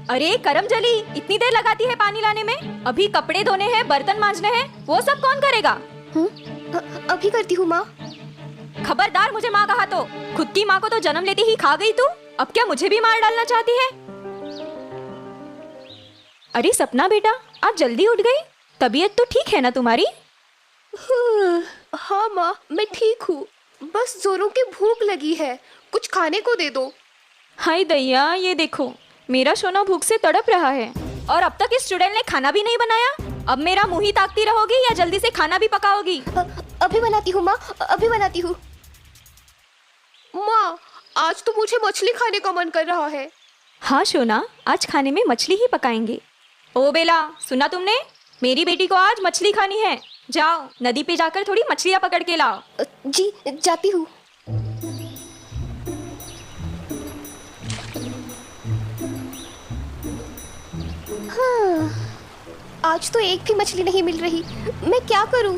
अरे करमजली, इतनी देर लगाती है पानी लाने में? अभी कपड़े धोने हैं, बर्तन मांजने हैं, वो सब कौन करेगा? अभी करती हूँ माँ। खबरदार मुझे माँ कहा तो। खुद की माँ को तो जन्म लेते ही खा गई तू, अब क्या मुझे भी मार डालना चाहती है? अरे सपना बेटा, आज जल्दी उठ गई? तबीयत तो ठीक है ना तुम्हारी? हाँ माँ, मैं ठीक हूँ, बस जोरों की भूख लगी है, कुछ खाने को दे दो। हाय दैया, ये देखो मेरा सोना भूख से तड़प रहा है और अब तक इस चुड़ैल ने खाना भी नहीं बनाया। अब मेरा मुंह ही ताकती रहोगी या जल्दी से खाना भी पकाओगी? अभी बनाती हूँ माँ, अभी बनाती हूँ। माँ, आज तो मुझे मछली खाने का मन कर रहा है। हाँ सोना, आज खाने में मछली ही पकाएंगे। ओ बेला, सुना तुमने? मेरी बेटी को आज मछली खानी है। जाओ नदी पे जाकर थोड़ी मछलियाँ पकड़ के लाओ। जी, जाती हूँ। हाँ, आज तो एक भी मछली नहीं मिल रही, मैं क्या करूं?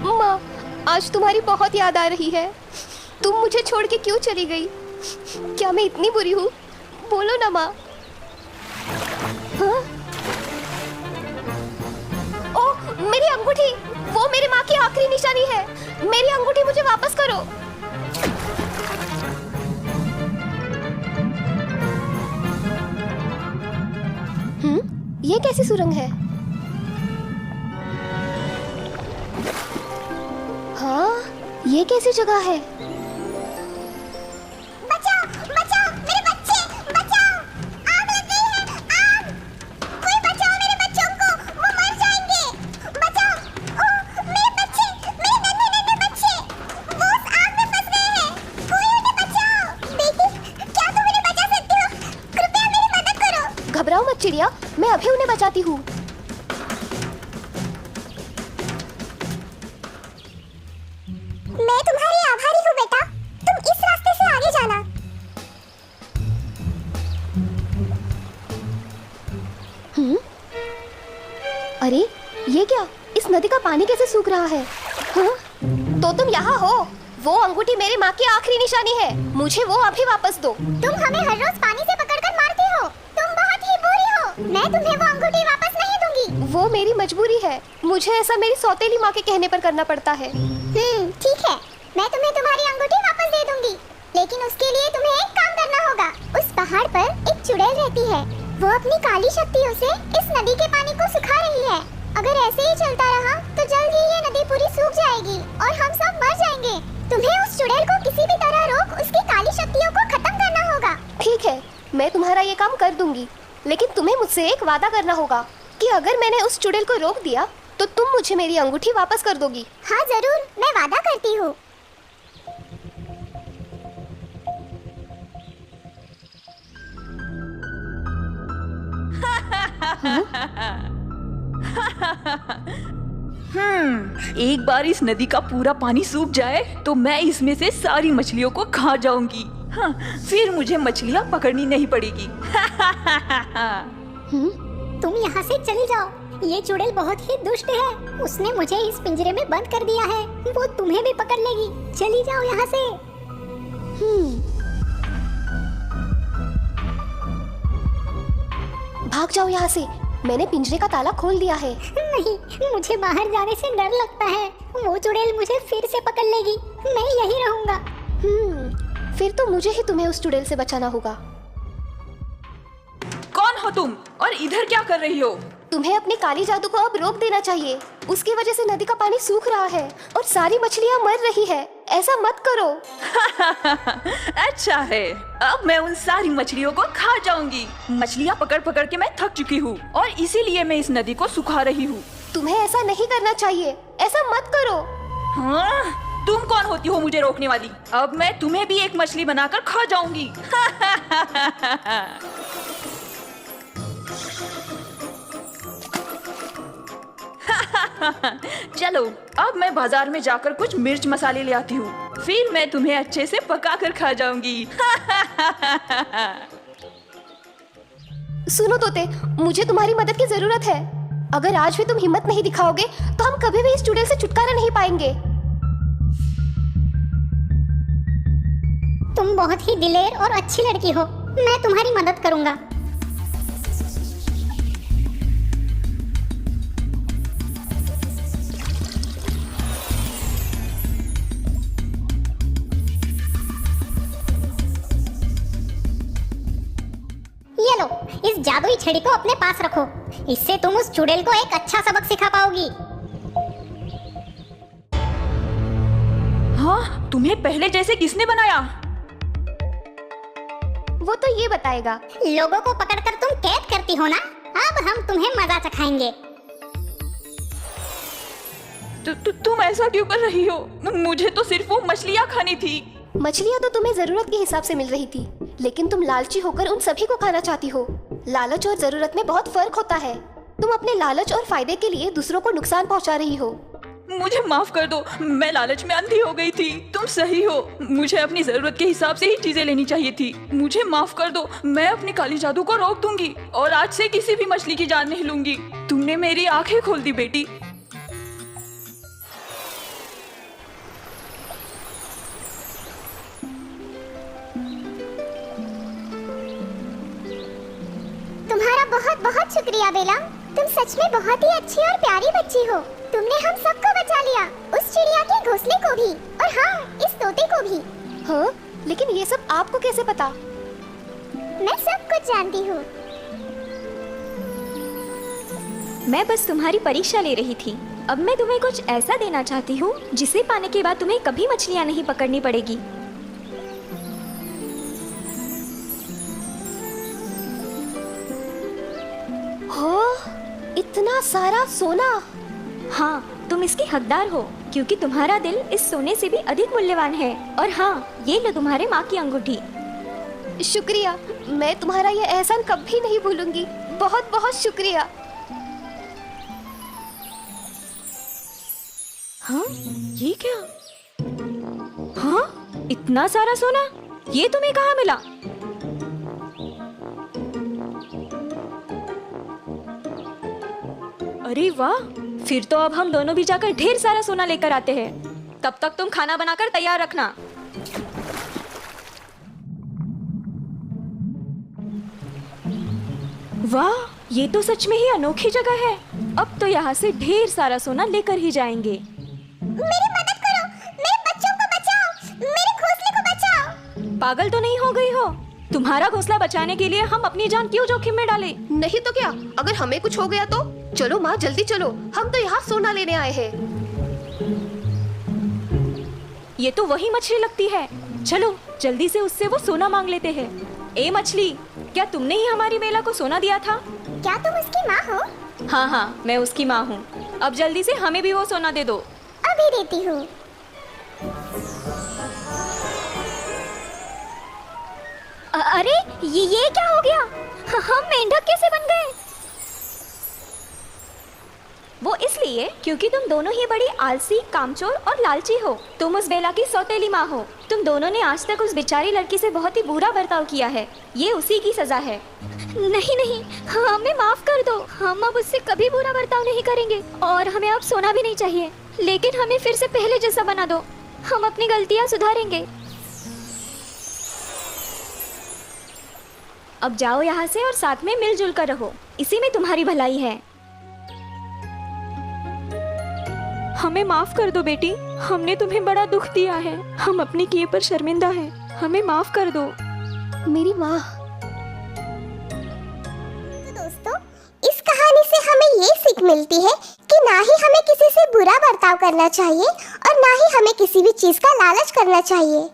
माँ, आज तुम्हारी बहुत याद आ रही है। तुम मुझे छोड़ के क्यों चली गई? क्या मैं इतनी बुरी हूँ? बोलो ना माँ। हाँ? ओह, मेरी अंगूठी! वो मेरी माँ की आखिरी निशानी है। मेरी अंगूठी मुझे वापस करो। ये कैसी सुरंग है? हाँ, ये कैसी जगह है? बचाओ, बचाओ, मेरे बच्चे, बचाओ! आग लग गई है, आग! कोई बचाओ मेरे बच्चों को, वो मर जाएंगे! बचाओ! ओह, मेरे बच्चे, मेरे नन्हे नन्हे बच्चे, वो उस आग में फंस गए हैं! कोई उन्हें बचाओ! बेटी, क्या तुम उन्हें बचा सकती हो? कृपया मेरी मदद करो! घबराओ मत चिड़िया, मैं अभी उन्हें बचाती हूँ। मैं तुम्हारी आभारी हूँ बेटा, तुम इस रास्ते से आगे जाना। अरे ये क्या? इस नदी का पानी कैसे सूख रहा है? हाँ? तो तुम यहाँ हो? वो अंगूठी मेरी माँ की आखिरी निशानी है, मुझे वो अभी वापस दो। तुम हमें हर रोज पानी से पकड़कर मारती हो, तुम बहुत ही बुरी हो। मैं तुम्हें वो अंगूठी वापस नहीं दूंगी। वो मेरी मजबूरी है, मुझे ऐसा मेरी सौतेली माँ के कहने पर करना पड़ता है। ठीक है, मैं तुम्हें तुम्हारी अंगूठी वापस दे दूंगी, लेकिन उसके लिए तुम्हें एक काम करना होगा। उस पहाड़ पर एक चुड़ैल रहती है, वो अपनी काली शक्तियों से इस नदी के पानी को सुखा रही है। अगर ऐसे ही चलता रहा तो जल्द ही ये नदी पूरी सूख जाएगी और हम सब मर जाएंगे। तुम्हें उस चुड़ैल को किसी भी तरह रोक उसकी काली शक्तियों को खत्म करना होगा। ठीक है, मैं तुम्हारा ये काम कर दूंगी, लेकिन तुम्हें मुझसे एक वादा करना होगा कि अगर मैंने उस चुड़ैल को रोक दिया तो तुम मुझे मेरी अंगूठी वापस कर दोगी। हाँ जरूर, मैं वादा करती हूँ। एक बार इस नदी का पूरा पानी सूख जाए तो मैं इसमें से सारी मछलियों को खा जाऊंगी। हाँ, फिर मुझे मछलियाँ पकड़नी नहीं पड़ेगी। तुम यहाँ से चली जाओ, ये चुड़ैल बहुत ही दुष्ट है। उसने मुझे इस पिंजरे में बंद कर दिया है, वो तुम्हें भी पकड़ लेगी। चली जाओ यहाँ से। भाग जाओ यहाँ से, मैंने पिंजरे का ताला खोल दिया है। नहीं, मुझे बाहर जाने से डर लगता है, वो चुड़ैल मुझे फिर से पकड़ लेगी। मैं यहीं रहूंगा। फिर तो मुझे ही तुम्हें उस चुड़ैल से बचाना होगा। कौन हो तुम और इधर क्या कर रही हो? तुम्हें अपने काली जादू को अब रोक देना चाहिए। उसकी वजह से नदी का पानी सूख रहा है और सारी मछलियाँ मर रही है। ऐसा मत करो। अच्छा है, अब मैं उन सारी मछलियों को खा जाऊंगी। मछलियाँ पकड़ पकड़ के मैं थक चुकी हूँ और इसीलिए मैं इस नदी को सुखा रही हूँ। तुम्हें ऐसा नहीं करना चाहिए, ऐसा मत करो। हाँ? तुम कौन होती हो मुझे रोकने वाली? अब मैं तुम्हें भी एक मछली बनाकर खा जाऊंगी। चलो, अब मैं बाजार में जाकर कुछ मिर्च मसाले ले आती हूँ, फिर मैं तुम्हें अच्छे से पकाकर खा जाऊंगी। सुनो तोते, मुझे तुम्हारी मदद की जरूरत है। अगर आज भी तुम हिम्मत नहीं दिखाओगे तो हम कभी भी इस चुड़ैल से छुटकारा नहीं पाएंगे। तुम बहुत ही दिलेर और अच्छी लड़की हो। मैं तुम्हारी मदद करूंगा। ये लो, इस जादुई छड़ी को अपने पास रखो। इससे तुम उस चुड़ैल को एक अच्छा सबक सिखा पाओगी। हाँ, तुम्हें पहले जैसे किसने बनाया? वो तो ये बताएगा। लोगों को पकड़कर तुम कैद करती हो ना, अब हम तुम्हें मजा चखाएंगे। तुम ऐसा क्यों कर रही हो? मुझे तो सिर्फ वो मछलियाँ खानी थी। मछलियाँ तो तुम्हें जरूरत के हिसाब से मिल रही थी, लेकिन तुम लालची होकर उन सभी को खाना चाहती हो। लालच और जरूरत में बहुत फर्क होता है। तुम अपने लालच और फायदे के लिए दूसरों को नुकसान पहुंचा रही हो। मुझे माफ कर दो, मैं लालच में अंधी हो गई थी। तुम सही हो, मुझे अपनी जरूरत के हिसाब से ही चीजें लेनी चाहिए थी। मुझे माफ कर दो, मैं अपनी काली जादू को रोक दूंगी और आज से किसी भी मछली की जान नहीं लूंगी। तुमने मेरी आंखें खोल दी बेटी। तुम्हारा बहुत बहुत शुक्रिया बेला, तुम सच में बहुत ही अच्छी और प्यारी बच्ची हो। तुमने हम सबको बचा लिया, उस चिड़िया के घोंसले को भी और हाँ, इस तोते को भी। हाँ, लेकिन ये सब आपको कैसे पता? मैं सब कुछ जानती हूँ। मैं बस तुम्हारी परीक्षा ले रही थी। अब मैं तुम्हें कुछ ऐसा देना चाहती हूँ जिसे पाने के बाद तुम्हें कभी मछलियाँ नहीं पकड़नी पड़ेगी। हाँ, इतना सारा सोना। हाँ, तुम इसकी हकदार हो क्योंकि तुम्हारा दिल इस सोने से भी अधिक मूल्यवान है। और हाँ, ये लो तुम्हारे माँ की अंगूठी। शुक्रिया, मैं तुम्हारा ये एहसान कभी नहीं भूलूंगी। बहुत बहुत शुक्रिया। हाँ, ये क्या? हाँ, इतना सारा सोना, ये तुम्हें कहाँ मिला? अरे वाह, फिर तो अब हम दोनों भी जाकर ढेर सारा सोना लेकर आते हैं। तब तक तुम खाना बनाकर तैयार रखना। वाह, ये तो सच में ही अनोखी जगह है। अब तो यहाँ से ढेर सारा सोना लेकर ही जाएंगे। मेरी मदद करो, मेरे बच्चों को बचाओ, मेरे घोंसले को बचाओ। पागल तो नहीं हो गई हो? तुम्हारा घोंसला बचाने के लिए हम अपनी जान क्यों जोखिम में डालें? नहीं तो क्या, अगर हमें कुछ हो गया तो? चलो माँ, जल्दी चलो, हम तो यहाँ सोना लेने आए हैं। ये तो वही मछली लगती है। चलो जल्दी से उससे वो सोना मांग लेते हैं। ए मछली, क्या तुमने ही हमारी बेला को सोना दिया था? क्या तुम उसकी माँ हो? हाँ हाँ, मैं उसकी माँ हूँ। अब जल्दी से हमें भी वो सोना दे दो। अभी देती हूँ। अरे ये क्या हो गया? हम मेंढक कैसे बन गए? वो इसलिए क्योंकि तुम दोनों ही बड़ी आलसी, कामचोर और लालची हो। तुम उस बेला की सौतेली माँ हो। तुम दोनों ने आज तक उस बेचारी लड़की से बहुत ही बुरा बर्ताव किया है। ये उसी की सजा है। नहीं नहीं, हमें माफ कर दो। हम अब उससे कभी बुरा बर्ताव नहीं करेंगे और हमें अब सोना भी नहीं चाहिए। लेकिन हमें फिर से पहले जैसा बना दो। हम अपनी गलतियाँ सुधारेंगे। अब जाओ यहाँ से और साथ में मिलजुल कर रहो। इसी में तुम्हारी भलाई है। हमें माफ कर दो बेटी, हमने तुम्हें बड़ा दुख दिया है। हम अपने किए पर शर्मिंदा हैं। हमें माफ कर दो। मेरी माँ। तो दोस्तों, इस कहानी से हमें ये सीख मिलती है कि ना ही हमें किसी से बुरा बर्ताव करना चाहिए और ना ही हमें किसी भी चीज का लालच करना चाहिए।